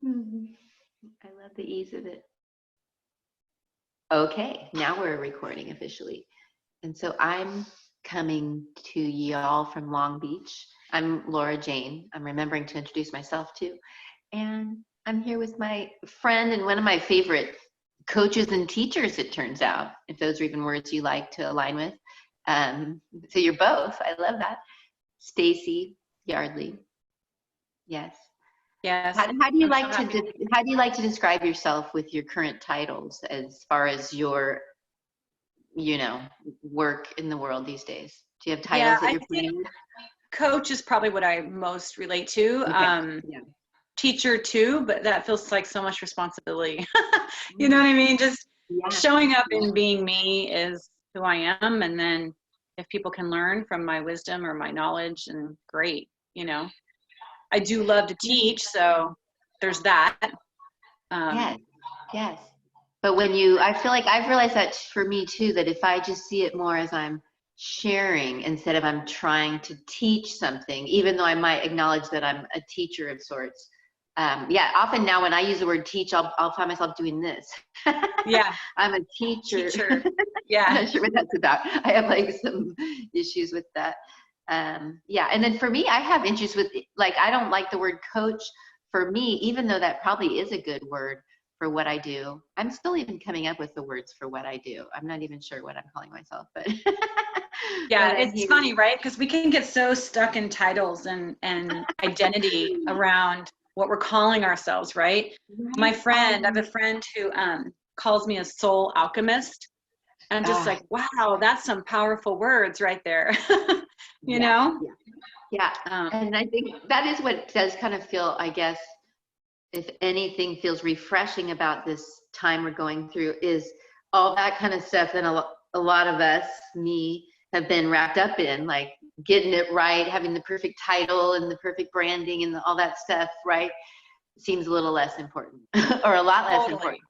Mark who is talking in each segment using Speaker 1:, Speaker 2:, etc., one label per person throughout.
Speaker 1: Mhm. I love the ease of it. Okay, now we're recording officially. And so I'm coming to y'all from Long Beach. I'm Laura Jane. I'm remembering to introduce myself too. And I'm here with my friend and one of my favorite coaches and teachers, it turns out, if those are even words you like to align with. So you're both. I love that. Stacy Yardley. Yes.
Speaker 2: Yes.
Speaker 1: How do you like how do you like to describe yourself with your current titles as far as your, work in the world these days? Do you have titles that you're playing with?
Speaker 2: Coach is probably what I most relate to.
Speaker 1: Okay. Yeah.
Speaker 2: Teacher too, but that feels like so much responsibility. You know what I mean? Just showing up and being me is who I am. And then if people can learn from my wisdom or my knowledge, and great, I do love to teach. So there's that.
Speaker 1: Yes. But I feel like I've realized that for me too, that if I just see it more as I'm sharing instead of I'm trying to teach something, even though I might acknowledge that I'm a teacher of sorts. Often now when I use the word teach, I'll find myself doing this.
Speaker 2: Yeah.
Speaker 1: I'm a teacher.
Speaker 2: Yeah.
Speaker 1: I'm not sure what that's about. I have like some issues with that. And then for me, I have issues with, like, I don't like the word coach. For me, even though that probably is a good word for what I do, I'm still even coming up with the words for what I do. I'm not even sure what I'm calling myself, but
Speaker 2: yeah, it's funny, right? Because we can get so stuck in titles and identity around what we're calling ourselves, right? I have a friend who calls me a soul alchemist. And I'm just like, wow, that's some powerful words right there. you know?
Speaker 1: Yeah. And I think that is what does kind of feel, I guess, if anything feels refreshing about this time we're going through, is all that kind of stuff that a lot of us, me, have been wrapped up in, like getting it right, having the perfect title and the perfect branding and all that stuff, right? Seems a little less important or a lot less important.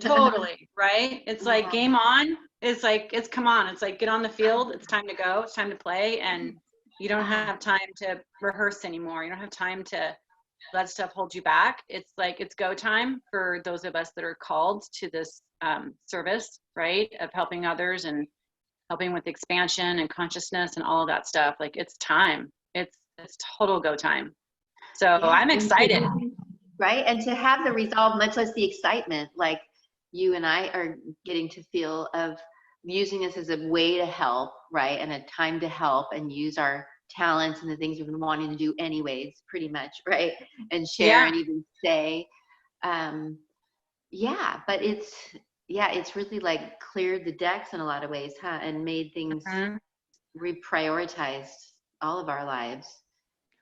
Speaker 2: Totally, right? It's like game on. It's like, come on. It's like, get on the field. It's time to go. It's time to play. And you don't have time to rehearse anymore. You don't have time to let stuff hold you back. It's like, it's go time for those of us that are called to this service, right? Of helping others and helping with expansion and consciousness and all of that stuff. Like, it's time. It's total go time. So I'm excited.
Speaker 1: Right? And to have the resolve, much less the excitement, like you and I are getting to feel, of using this as a way to help, right? And a time to help and use our talents and the things we've been wanting to do anyways, pretty much, right? And share and even say, but it's really like cleared the decks in a lot of ways, huh? And made things reprioritize all of our lives.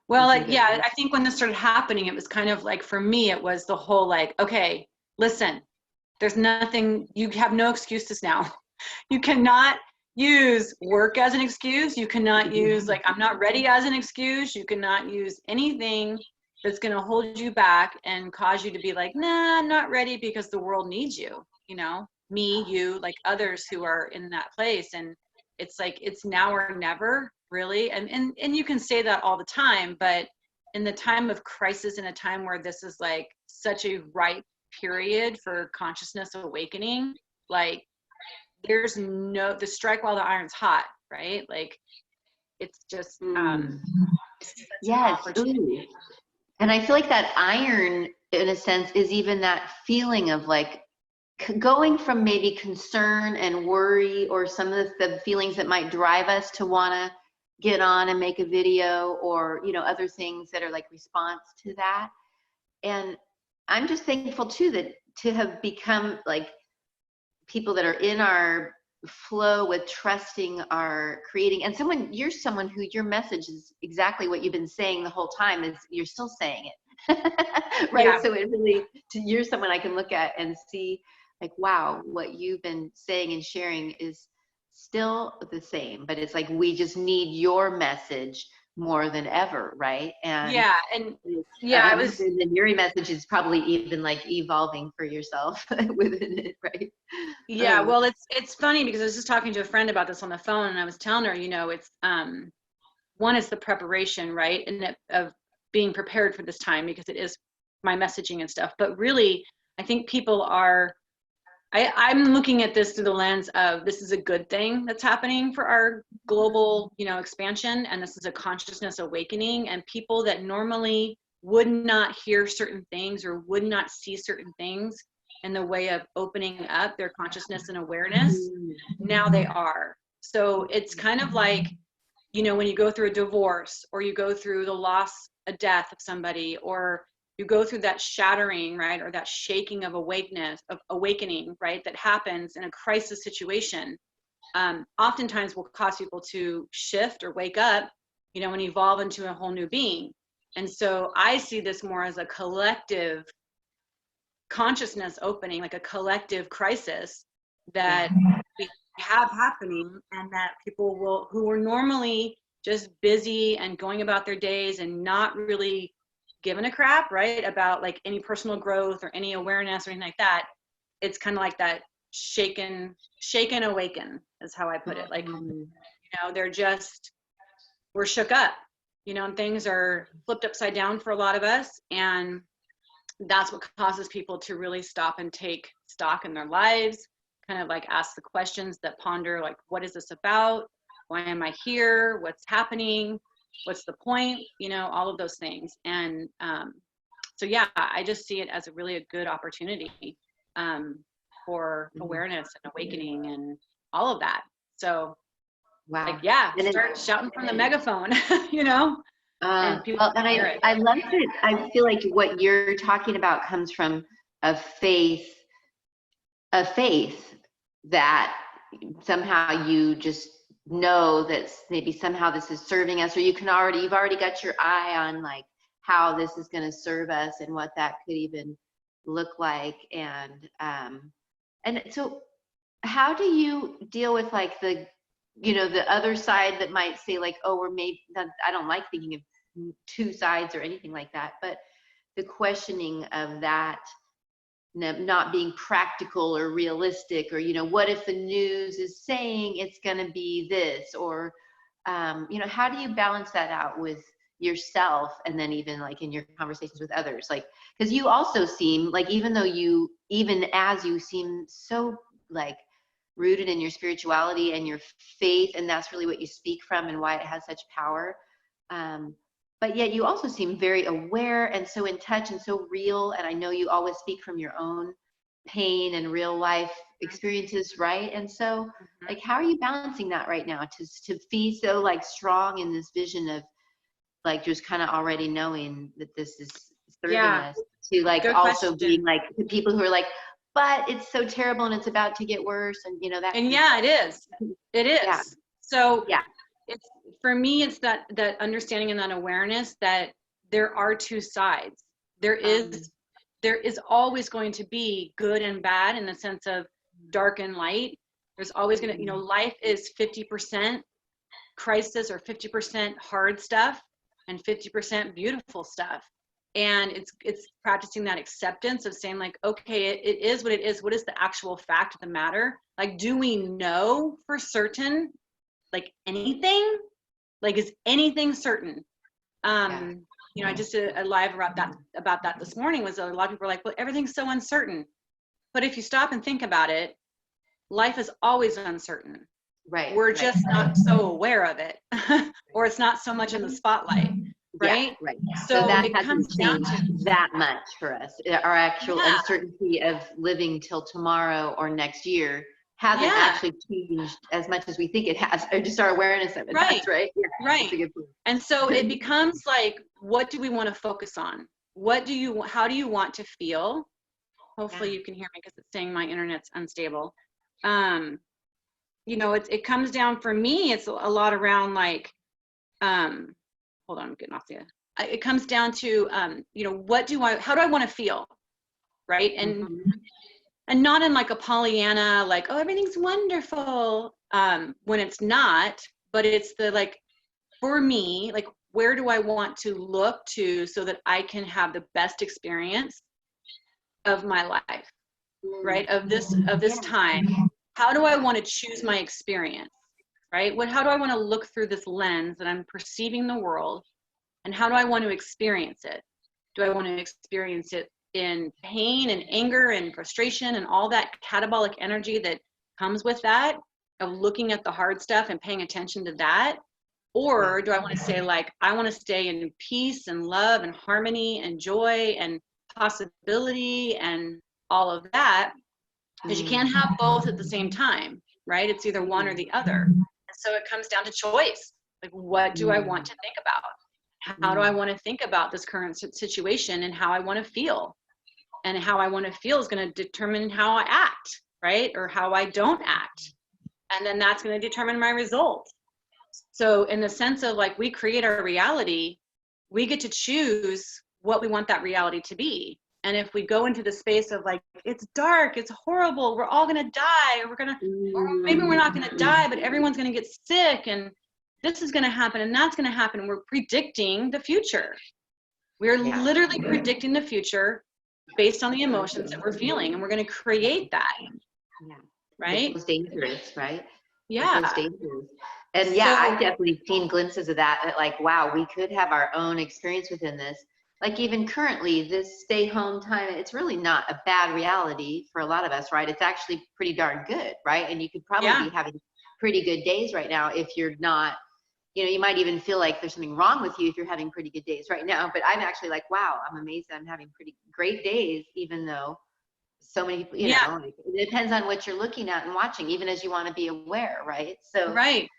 Speaker 2: Well, I think when this started happening, it was kind of like, for me, it was the whole like, okay, listen, there's nothing, you have no excuses now. You cannot use work as an excuse. You cannot use like, I'm not ready as an excuse. You cannot use anything that's going to hold you back and cause you to be like, nah, I'm not ready, because the world needs you, me, you, like others who are in that place. And it's like, it's now or never, really. And you can say that all the time, but in the time of crisis, in a time where this is like such a ripe period for consciousness awakening, like there's the strike while the iron's hot, right? Like it's just
Speaker 1: yes. Ooh. And I feel like that iron, in a sense, is even that feeling of like going from maybe concern and worry, or some of the feelings that might drive us to want to get on and make a video, or other things that are like response to that. And I'm just thankful too that to have become like people that are in our flow with trusting our creating, and you're someone who your message is exactly what you've been saying the whole time, is you're still saying it. Right. So it really, you're someone I can look at and see like, wow, what you've been saying and sharing is still the same, but it's like, we just need your message more than ever, right? And your message is probably even like evolving for yourself within it, right?
Speaker 2: Well, it's funny because I was just talking to a friend about this on the phone, and I was telling her, it's one is the preparation, right, and of being prepared for this time, because it is my messaging and stuff. But really, I think people are, I'm looking at this through the lens of, this is a good thing that's happening for our global, you know, expansion. And this is a consciousness awakening, and people that normally would not hear certain things or would not see certain things in the way of opening up their consciousness and awareness, now they are. So it's kind of like, you know, when you go through a divorce, or you go through the loss, a death of somebody, or you go through that shattering, right, or that shaking of awakening, right, that happens in a crisis situation, oftentimes will cause people to shift or wake up, you know, and evolve into a whole new being. And so I see this more as a collective consciousness opening, like a collective crisis that we have happening, and that people will, who were normally just busy and going about their days and not really giving a crap, right, about like any personal growth or any awareness or anything like that. It's kind of like that shaken awaken is how I put it. Like, you know, they're just, we're shook up, you know, and things are flipped upside down for a lot of us. And that's what causes people to really stop and take stock in their lives, kind of like ask the questions that ponder, like, what is this about? Why am I here? What's happening? What's the point? You know, all of those things. And so, yeah, I just see it as a really a good opportunity for awareness and awakening and all of that. So,
Speaker 1: wow.
Speaker 2: like, yeah, start shouting from the megaphone, you know?
Speaker 1: And I love it. I feel like what you're talking about comes from a faith that somehow you just know that maybe somehow this is serving us, or you've already got your eye on like how this is going to serve us and what that could even look like. And so how do you deal with like the, you know, the other side that might say like, oh, we're maybe, I don't like thinking of two sides or anything like that, but the questioning of that not being practical or realistic, or, you know, what if the news is saying it's going to be this, or, you know, how do you balance that out with yourself, and then even like in your conversations with others, like, because you also seem like, even as you seem so like rooted in your spirituality and your faith, and that's really what you speak from and why it has such power, but yet you also seem very aware and so in touch and so real. And I know you always speak from your own pain and real life experiences, right? And so like, how are you balancing that right now to be so like strong in this vision of like just kind of already knowing that this is serving us, to like
Speaker 2: Good
Speaker 1: also
Speaker 2: question.
Speaker 1: being like the people who are like, but it's so terrible and it's about to get worse, and you know that.
Speaker 2: And yeah, it is.
Speaker 1: Yeah.
Speaker 2: So
Speaker 1: yeah,
Speaker 2: it's, for me, it's that understanding and that awareness that there are two sides. There is always going to be good and bad, in the sense of dark and light. There's always going to, you know, life is 50% crisis or 50% hard stuff and 50% beautiful stuff. And it's practicing that acceptance of saying like, okay, it is what it is. What is the actual fact of the matter? Like, do we know for certain, like, anything? Like, is anything certain? You know, I just did a live about that this morning. Was a lot of people were like, well, everything's so uncertain. But if you stop and think about it, life is always uncertain.
Speaker 1: right.
Speaker 2: We're just not so aware of it, or it's not so much in the spotlight. Right.
Speaker 1: Yeah, right.
Speaker 2: So
Speaker 1: that
Speaker 2: it
Speaker 1: hasn't
Speaker 2: comes down
Speaker 1: changed
Speaker 2: to
Speaker 1: that much for us. Our actual uncertainty of living till tomorrow or next year hasn't actually changed as much as we think it has, or just our awareness of it.
Speaker 2: Right.
Speaker 1: That's right. Yeah,
Speaker 2: right.
Speaker 1: That's a good point.
Speaker 2: And so it becomes like, what do we want to focus on? How do you want to feel? Hopefully you can hear me, because it's saying my internet's unstable. You know, it comes down, for me, it's a lot around like, hold on, I'm getting off the, it comes down to, you know, how do I want to feel? Right. And, and not in like a Pollyanna, like, oh, everything's wonderful, when it's not, but it's the, like, for me, like, where do I want to look to so that I can have the best experience of my life, right? Of this time. How do I want to choose my experience, right? How do I want to look through this lens that I'm perceiving the world, and how do I want to experience it? Do I want to experience it in pain and anger and frustration and all that catabolic energy that comes with that, of looking at the hard stuff and paying attention to that? Or do I want to say, like, I want to stay in peace and love and harmony and joy and possibility and all of that? Because you can't have both at the same time, right? It's either one or the other. And so it comes down to choice. Like, what do I want to think about? How do I want to think about this current situation and how I want to feel? And how I want to feel is going to determine how I act, right? Or how I don't act. And then that's going to determine my result. So in the sense of, like, we create our reality, we get to choose what we want that reality to be. And if we go into the space of, like, it's dark, it's horrible, we're all going to die, or maybe we're not going to die, but everyone's going to get sick, and this is going to happen, and that's going to happen. We're predicting the future. We're literally predicting the future based on the emotions that we're feeling, and we're going to create that. Right?
Speaker 1: It's dangerous, right?
Speaker 2: Yeah.
Speaker 1: It's dangerous. And yeah, I've definitely seen glimpses of that, like, wow, we could have our own experience within this. Like, even currently, this stay home time, it's really not a bad reality for a lot of us, right? It's actually pretty darn good, right? And you could probably be having pretty good days right now if you're not, you know, you might even feel like there's something wrong with you if you're having pretty good days right now. But I'm actually like, wow, I'm amazed that I'm having pretty great days, even though so many people, you know, like, it depends on what you're looking at and watching, even as you want to be aware, right? So
Speaker 2: right.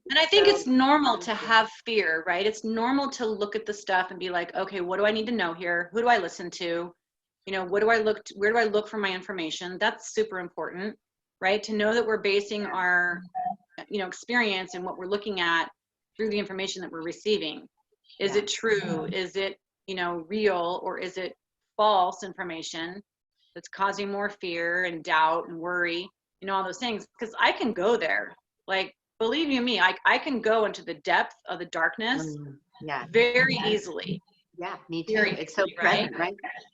Speaker 2: And I think it's normal to have fear, right? It's normal to look at the stuff and be like, okay, what do I need to know here? Who do I listen to? You know, where do I look for my information? That's super important, right? To know that we're basing our, you know, experience and what we're looking at through the information that we're receiving. Is it true? Is it, you know, real, or is it false information that's causing more fear and doubt and worry, you know, all those things? Because I can go there. Like, believe you me, I can go into the depth of the darkness very easily.
Speaker 1: Yeah, me too. It's so present, right?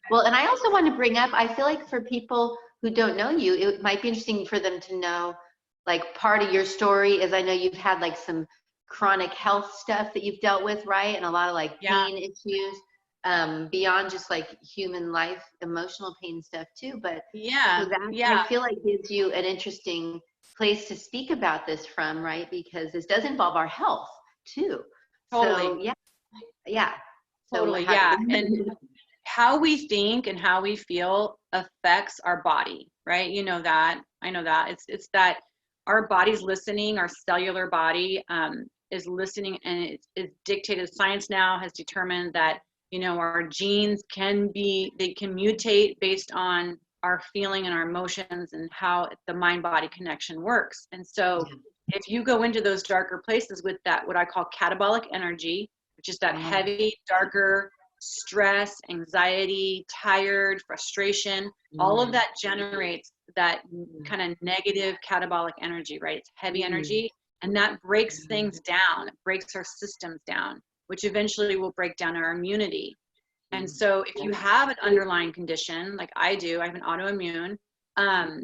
Speaker 1: Well, and I also want to bring up, I feel like for people who don't know you, it might be interesting for them to know, like, part of your story is, I know you've had like some chronic health stuff that you've dealt with, right? And a lot of like pain issues, beyond just like human life, emotional pain stuff too. But so that I feel like gives you an interesting place to speak about this from, right? Because this does involve our health too.
Speaker 2: Totally.
Speaker 1: So yeah.
Speaker 2: Totally. And how we think and how we feel affects our body, right? You know that. I know that. It's that our body's listening, our cellular body is listening, and it's dictated. Science now has determined that, you know, our genes they can mutate based on our feeling and our emotions and how the mind-body connection works. And so if you go into those darker places with that, what I call catabolic energy, which is that heavy, darker stress, anxiety, tired, frustration, all of that generates that kind of negative catabolic energy, right? It's heavy energy, and that breaks things down. It breaks our systems down, which eventually will break down our immunity. And so if you have an underlying condition, like I do, I have an autoimmune,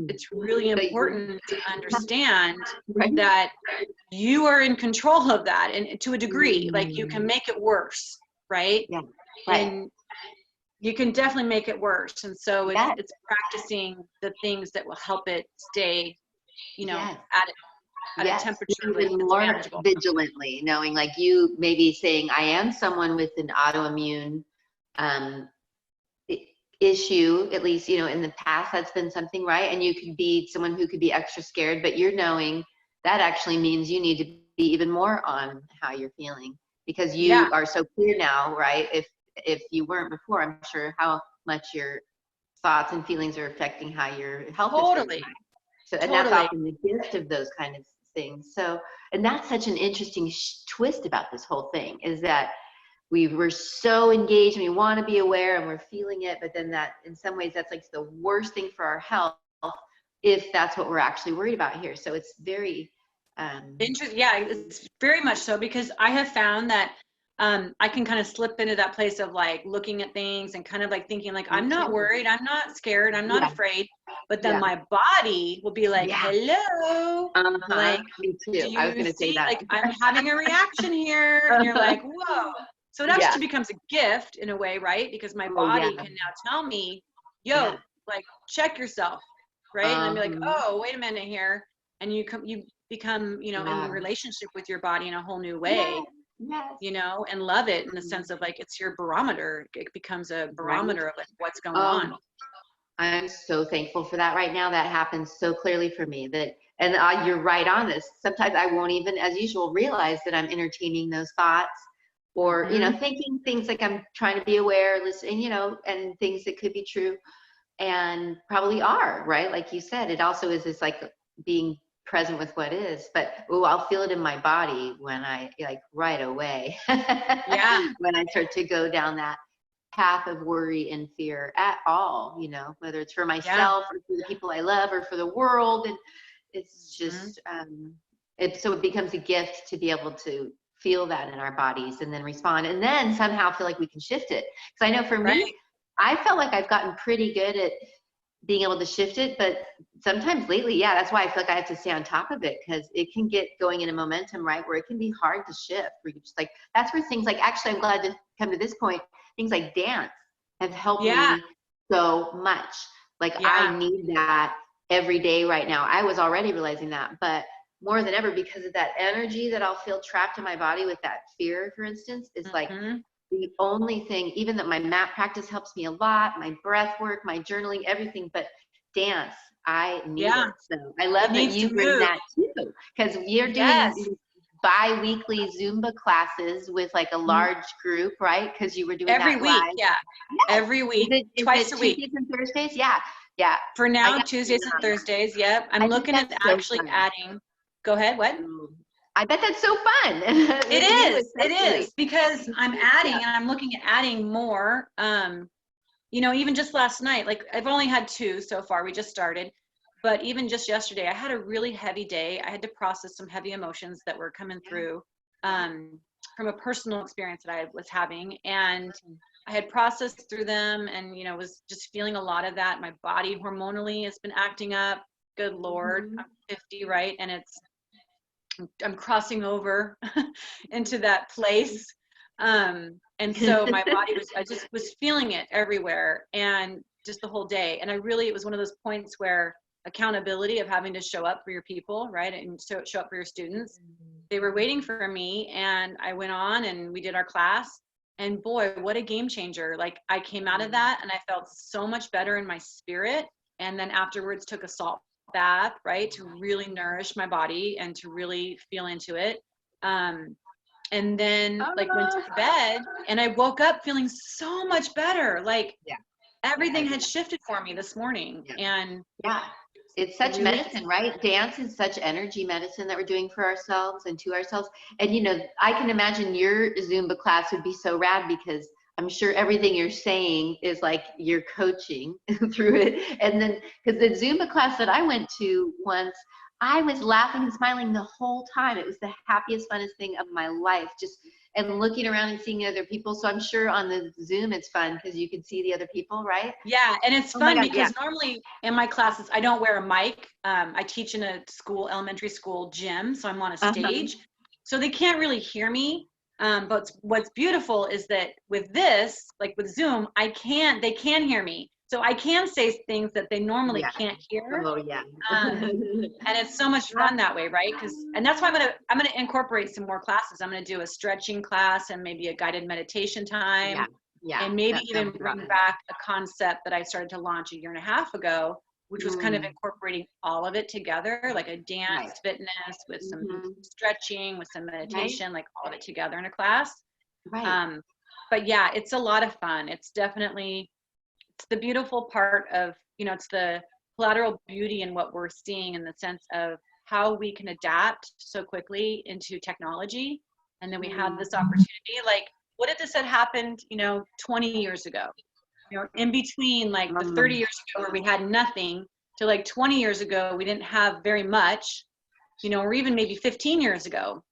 Speaker 2: it's really important to understand that you are in control of that, and to a degree, like, you can make it worse, right? And you can definitely make it worse. And so it's practicing the things that will help it stay, you know, at a temperature
Speaker 1: even more vigilantly, knowing, like, you may be saying, I am someone with an autoimmune issue, at least, you know, in the past, that's been something, right? And you could be someone who could be extra scared, but you're knowing that actually means you need to be even more on how you're feeling, because you are so clear now, right? If you weren't before, I'm sure how much your thoughts and feelings are affecting how your health is feeling. So, and that's often the gift of those kind of things. So, and that's such an interesting twist about this whole thing, is that we're so engaged and we want to be aware and we're feeling it, but then that, in some ways, that's like the worst thing for our health, if that's what we're actually worried about here. So it's very
Speaker 2: interesting. Yeah, it's very much so, because I have found that I can kind of slip into that place of like looking at things and kind of like thinking like, I'm not worried, I'm not scared, I'm not afraid, but then my body will be like, hello, like,
Speaker 1: me too. I was going to say that.
Speaker 2: Like, I'm having a reaction here, and you're like, whoa. So it actually becomes a gift in a way, right? Because my body can now tell me, yo, like, check yourself, right? And I'd be like, oh, wait a minute here. And you become, you know, in relationship with your body in a whole new way, you know, and love it in the sense of like, it's your barometer. It becomes a barometer of like what's going on.
Speaker 1: I'm so thankful for that right now. That happens so clearly for me and you're right on this. Sometimes I won't even, as usual, realize that I'm entertaining those thoughts or, you know, thinking things like I'm trying to be aware, listening, you know, and things that could be true and probably are, right? Like you said, it also is this like being present with what is, but I'll feel it in my body when I like right away. When I start to go down that path of worry and fear at all, you know, whether it's for myself or for the people I love or for the world. And it's just, so it becomes a gift to be able to feel that in our bodies and then respond and then somehow feel like we can shift it. Because I know for me, I felt like I've gotten pretty good at being able to shift it, but sometimes lately, that's why I feel like I have to stay on top of it because it can get going in a momentum, right, where it can be hard to shift. Where you just like, that's where things like, actually, I'm glad to come to this point, things like dance have helped me so much. Like I need that every day right now. I was already realizing that, but more than ever because of that energy that I'll feel trapped in my body with that fear, for instance, is like the only thing, even that my mat practice helps me a lot, my breath work, my journaling, everything, but dance, I need it. So I love that you bring that too, because you're doing bi-weekly Zumba classes with like a large group, right? Because you were doing
Speaker 2: every
Speaker 1: that
Speaker 2: week, every week, twice a week.
Speaker 1: Tuesdays and Thursdays,
Speaker 2: For now, Tuesdays and Thursdays. Yep, I'm looking at actually adding. Go ahead. What?
Speaker 1: I bet that's so fun.
Speaker 2: It is because I'm adding and I'm looking at adding more. You know, even just last night, like I've only had 2 so far. We just started. But even just yesterday, I had a really heavy day. I had to process some heavy emotions that were coming through from a personal experience that I was having. And I had processed through them and, you know, was just feeling a lot of that. My body hormonally has been acting up. Good Lord, I'm 50, right? And I'm crossing over into that place. And so my body I just was feeling it everywhere and just the whole day. And it was one of those points where accountability of having to show up for your people, right? And show up for your students. They were waiting for me and I went on and we did our class and boy, what a game changer. Like I came out of that and I felt so much better in my spirit. And then afterwards took a salt bath, right? To really nourish my body and to really feel into it. And then like went to bed and I woke up feeling so much better. Like everything had shifted for me this morning. And
Speaker 1: it's such medicine, right? Dance is such energy medicine that we're doing for ourselves and to ourselves. And, you know, I can imagine your Zumba class would be so rad because I'm sure everything you're saying is like you're coaching through it. And then, because the Zumba class that I went to once, I was laughing and smiling the whole time. It was the happiest, funnest thing of my life. And looking around and seeing other people. So I'm sure on the Zoom it's fun because you can see the other people, right?
Speaker 2: Yeah, and it's fun because normally in my classes I don't wear a mic. I teach in a elementary school gym, so I'm on a stage. So they can't really hear me. But what's beautiful is that with this, like with Zoom, they can hear me. So I can say things that they normally can't hear. And it's so much fun that way, right? And that's why I'm gonna incorporate some more classes. I'm gonna do a stretching class and maybe a guided meditation time. And maybe even bring back a concept that I started to launch a 1.5 years ago, which was kind of incorporating all of it together, like a dance fitness with some stretching, with some meditation, like all of it together in a class. But yeah, it's a lot of fun. It's definitely, it's the beautiful part of, you know, it's the collateral beauty in what we're seeing in the sense of how we can adapt so quickly into technology. And then we have this opportunity, like, what if this had happened, you know, 20 years ago? You know, in between like the 30 years ago where we had nothing to like 20 years ago, we didn't have very much, you know, or even maybe 15 years ago,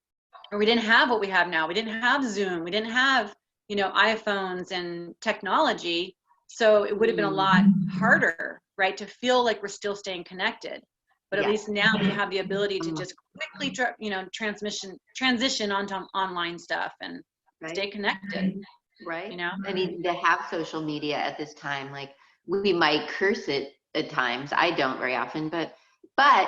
Speaker 2: or we didn't have what we have now. We didn't have Zoom. We didn't have, you know, iPhones and technology. So it would have been a lot harder, right, to feel like we're still staying connected. But at least now we have the ability to just quickly, you know, transition onto online stuff. And stay connected.
Speaker 1: Right.
Speaker 2: You know?
Speaker 1: I mean, to have social media at this time, like we might curse it at times. I don't very often, but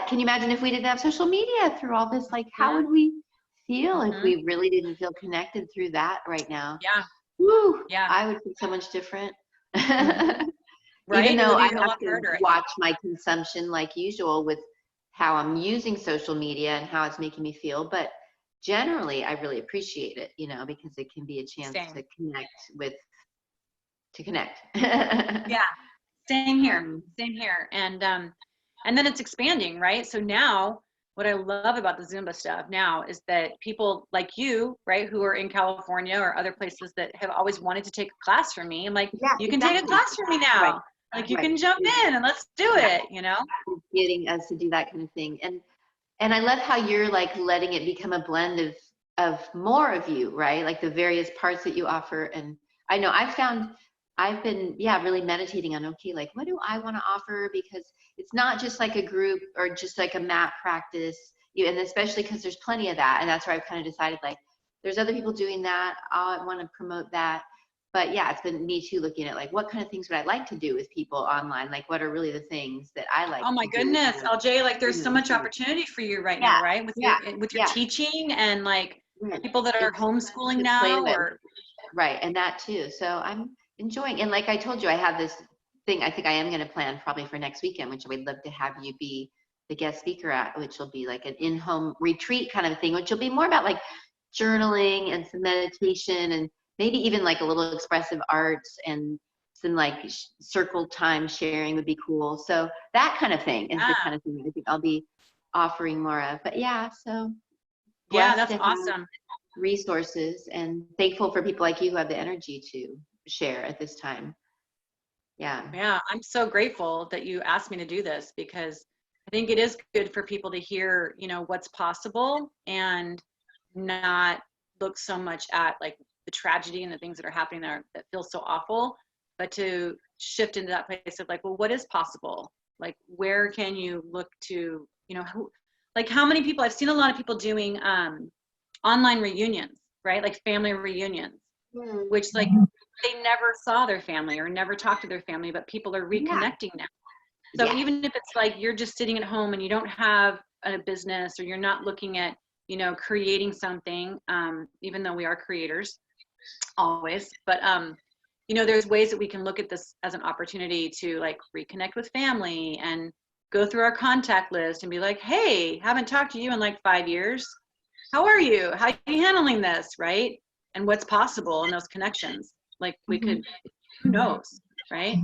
Speaker 1: can you imagine if we didn't have social media through all this? Like, how would we feel if we really didn't feel connected through that right now?
Speaker 2: Yeah.
Speaker 1: Woo,
Speaker 2: Yeah.
Speaker 1: I would feel so much different.
Speaker 2: Right?
Speaker 1: Even though I
Speaker 2: a
Speaker 1: have
Speaker 2: lot
Speaker 1: to
Speaker 2: harder,
Speaker 1: watch my consumption like usual with how I'm using social media and how it's making me feel, but generally I really appreciate it, you know, because it can be a chance to connect.
Speaker 2: Yeah. Same here. Same here. And then it's expanding, right? So now what I love about the Zumba stuff now is that people like you, right, who are in California or other places that have always wanted to take a class from me, I'm like, you can take a class from me now.
Speaker 1: Right.
Speaker 2: Like you can jump in and let's do it, you know?
Speaker 1: Getting us to do that kind of thing. And I love how you're like letting it become a blend of more of you, right? Like the various parts that you offer. And I know I've been, really meditating on, okay, like what do I want to offer? Because it's not just like a group or just like a mat practice, and especially because there's plenty of that. And that's where I've kind of decided like, there's other people doing that. I want to promote that. But yeah, it's been me too looking at like, what kind of things would I like to do with people online? Like what are really the things that I like
Speaker 2: Oh my
Speaker 1: to do?
Speaker 2: goodness, LJ, like there's so much opportunity for you right now, right? With your teaching and like people that are homeschooling now or.
Speaker 1: Right, and that too. So I'm enjoying, and like I told you, I have this thing I think I am going to plan probably for next weekend, which I would love to have you be the guest speaker at, which will be like an in-home retreat kind of thing, which will be more about like journaling and some meditation and maybe even like a little expressive arts and some like circle time sharing would be cool. So that kind of thing is the kind of thing I think I'll be offering more of. But yeah, so
Speaker 2: yeah, that's awesome.
Speaker 1: Resources and thankful for people like you who have the energy to share at this time. Yeah,
Speaker 2: I'm so grateful that you asked me to do this because I think it is good for people to hear, you know, what's possible and not look so much at like the tragedy and the things that are happening there that feel so awful, but to shift into that place of like, well, what is possible? Like, where can you look to, you know, how many people, I've seen a lot of people doing online reunions, right? Like family reunions, which like they never saw their family or never talked to their family, but people are reconnecting now. So even if it's like you're just sitting at home and you don't have a business or you're not looking at, you know, creating something, even though we are creators always, but you know, there's ways that we can look at this as an opportunity to like reconnect with family and go through our contact list and be like, hey, haven't talked to you in like 5 years. How are you? How are you handling this? Right? And what's possible in those connections? Like we could, who knows? Right?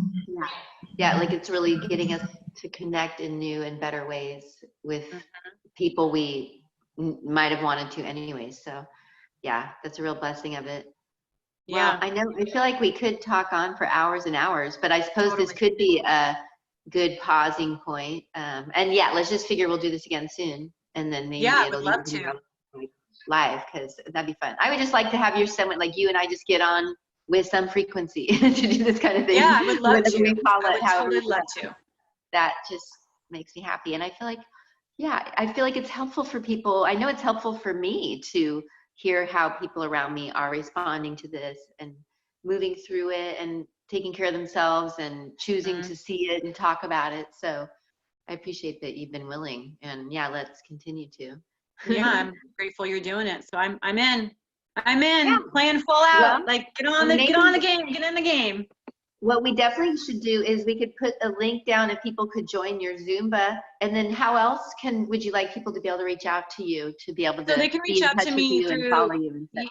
Speaker 1: Yeah, like it's really getting us to connect in new and better ways with people we might have wanted to anyways. So yeah, that's a real blessing of it. Well, I feel like we could talk on for hours and hours, but I suppose this could be a good pausing point. And yeah, let's just figure we'll do this again soon. And then maybe it'll
Speaker 2: love to.
Speaker 1: Like live, because that'd be fun. I would just like to have someone like you and I just get on with some frequency to do this kind of thing.
Speaker 2: Yeah, I would love to.
Speaker 1: We call it,
Speaker 2: I would totally love to.
Speaker 1: That just makes me happy. And I feel like, I feel like it's helpful for people. I know it's helpful for me to hear how people around me are responding to this and moving through it and taking care of themselves and choosing to see it and talk about it. So I appreciate that you've been willing, and let's continue to.
Speaker 2: I'm grateful you're doing it. So I'm in playing full out. Like get in the game.
Speaker 1: What we definitely should do is we could put a link down if people could join your Zumba. And then how else would you like people to be able to reach out to you to be able to
Speaker 2: they can reach out to me through,
Speaker 1: and follow you and such?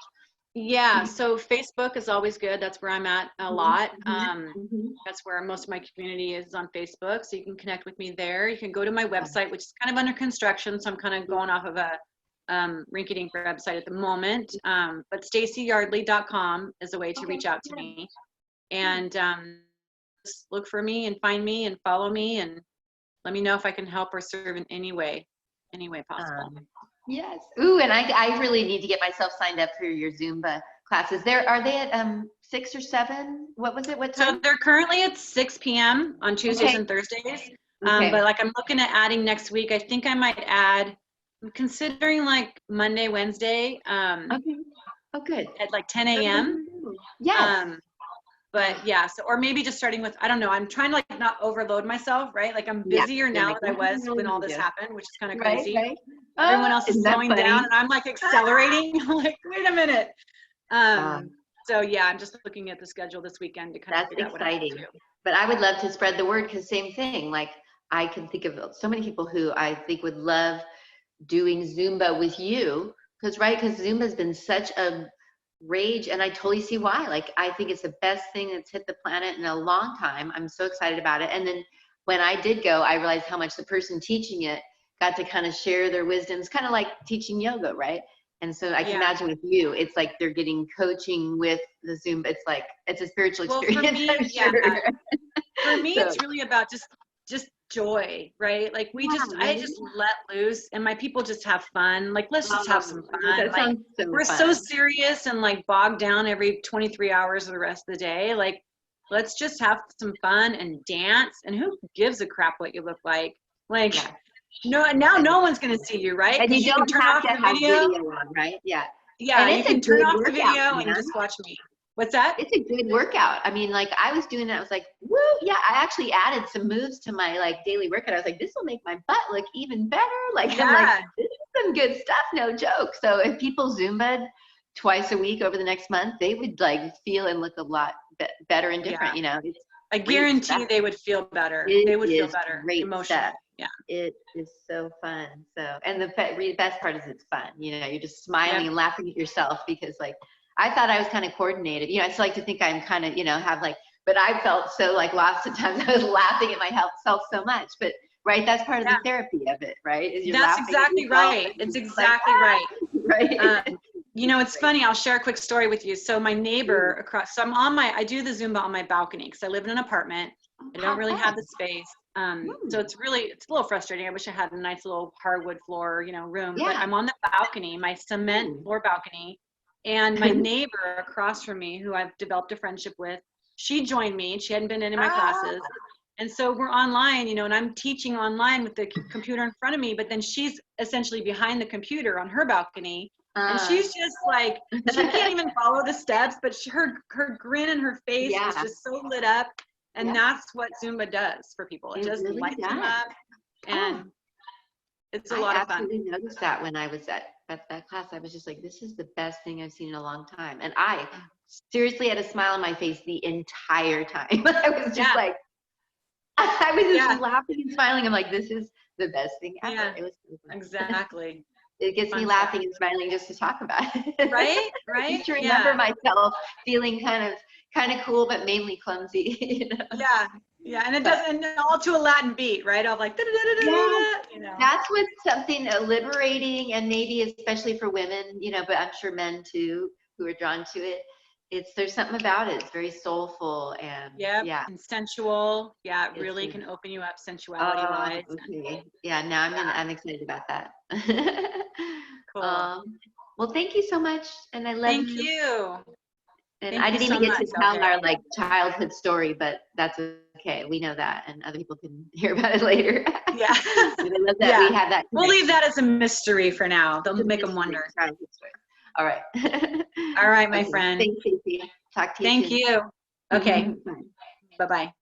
Speaker 2: Yeah, so Facebook is always good. That's where I'm at a lot. That's where most of my community is on Facebook. So you can connect with me there. You can go to my website, which is kind of under construction. So I'm kind of going off of a rinky-dink website at the moment. But stacyyardley.com is a way to reach out to me. And just look for me and find me and follow me and let me know if I can help or serve in any way possible.
Speaker 1: Yes. Ooh, and I really need to get myself signed up for your Zumba classes. Are they at 6 or 7? What was it? What time?
Speaker 2: So they're currently at 6 p.m. on Tuesdays and Thursdays. But like I'm looking at adding next week. I think I might add, I'm considering like Monday, Wednesday.
Speaker 1: Oh, good.
Speaker 2: At like 10 a.m.
Speaker 1: Yes.
Speaker 2: But yeah, so, or maybe just starting with, I don't know, I'm trying to like not overload myself, right? Like I'm busier now than I was when all this happened, which is kind of crazy.
Speaker 1: Right.
Speaker 2: Everyone else is slowing down and I'm like accelerating. I'm like, wait a minute. So yeah, I'm just looking at the schedule this weekend to kind of figure out what I do.
Speaker 1: But I would love to spread the word, because same thing, like I can think of so many people who I think would love doing Zumba with you, because Zumba has been such a rage, and I totally see why. Like, I think it's the best thing that's hit the planet in a long time. I'm so excited about it. And then when I did go, I realized how much the person teaching it got to kind of share their wisdoms, kind of like teaching yoga, right? And so I can imagine with you, it's like they're getting coaching with the Zumba. It's like, it's a spiritual experience.
Speaker 2: For me,
Speaker 1: I'm sure.
Speaker 2: For me, it's really about just joy, right? Like I just let loose, and my people just have fun. Like, let's just have some fun.
Speaker 1: That sounds so
Speaker 2: we're
Speaker 1: fun.
Speaker 2: so serious and like bogged down every 23 hours of the rest of the day. Like, let's just have some fun and dance. And who gives a crap what you look like? Like, no one's gonna see you, right?
Speaker 1: And you don't
Speaker 2: turn
Speaker 1: have
Speaker 2: off
Speaker 1: to
Speaker 2: the
Speaker 1: have
Speaker 2: video
Speaker 1: on, right? Yeah.
Speaker 2: Yeah,
Speaker 1: and
Speaker 2: you can turn off the video
Speaker 1: man.
Speaker 2: and just watch me. What's that?
Speaker 1: It's a good workout. I mean, like, I was doing that. I was like, woo, yeah. I actually added some moves to my like daily workout. I was like, this will make my butt look even better. Like, I'm like, this is some good stuff, no joke. So if people Zumba'd twice a week over the next month, they would like feel and look a lot better and different. You know,
Speaker 2: I guarantee they would feel better. They would feel better emotionally. Yeah,
Speaker 1: it is so fun. So, and the best part is it's fun. You know, you're just smiling and laughing at yourself, because like, I thought I was kind of coordinated. You know, I just like to think I'm kind of, you know, have like, but I felt so like lots of times I was laughing at myself so much. But right, that's part of the therapy of it, right?
Speaker 2: That's exactly right. It's exactly right.
Speaker 1: Right.
Speaker 2: You know, it's funny. I'll share a quick story with you. So my neighbor across, so I do the Zumba on my balcony because I live in an apartment. I don't really have the space. So it's a little frustrating. I wish I had a nice little hardwood floor, you know, room, but I'm on the balcony, my cement floor balcony. And my neighbor across from me, who I've developed a friendship with, she joined me. She hadn't been in any of my classes. And so we're online, you know, and I'm teaching online with the computer in front of me, but then she's essentially behind the computer on her balcony. And she's just like, she can't even follow the steps, but her grin and her face is just so lit up. And that's what Zumba does for people. It just really lights them up. And it's a lot of fun. I absolutely
Speaker 1: noticed that when I was at that class. I was just like, this is the best thing I've seen in a long time. And I seriously had a smile on my face the entire time. I was just like, I was just laughing and smiling. I'm like, this is the best thing ever.
Speaker 2: Yeah,
Speaker 1: it was so fun.
Speaker 2: Exactly.
Speaker 1: It gets me laughing and smiling just to talk about it.
Speaker 2: Right?
Speaker 1: Just to remember myself feeling kind of cool, but mainly clumsy. You know?
Speaker 2: Yeah, and it doesn't, all to a Latin beat, right? Of like, you know.
Speaker 1: That's what's something liberating, and maybe especially for women, you know, but I'm sure men too who are drawn to it. There's something about it. It's very soulful and
Speaker 2: and sensual. Yeah, it really can open you up sensuality wise.
Speaker 1: Okay. Yeah, now I'm excited about that.
Speaker 2: Cool.
Speaker 1: Well, thank you so much, and I love you.
Speaker 2: Thank you.
Speaker 1: And I didn't even get to tell our like childhood story, but that's okay. We know that, and other people can hear about it later.
Speaker 2: Yeah.
Speaker 1: I love that we had that.
Speaker 2: We'll leave that as a mystery for now. They'll make them wonder.
Speaker 1: All right.
Speaker 2: All right, my friend.
Speaker 1: Thanks, Stacy. Talk to you soon.
Speaker 2: Thank you. Okay. Bye-bye.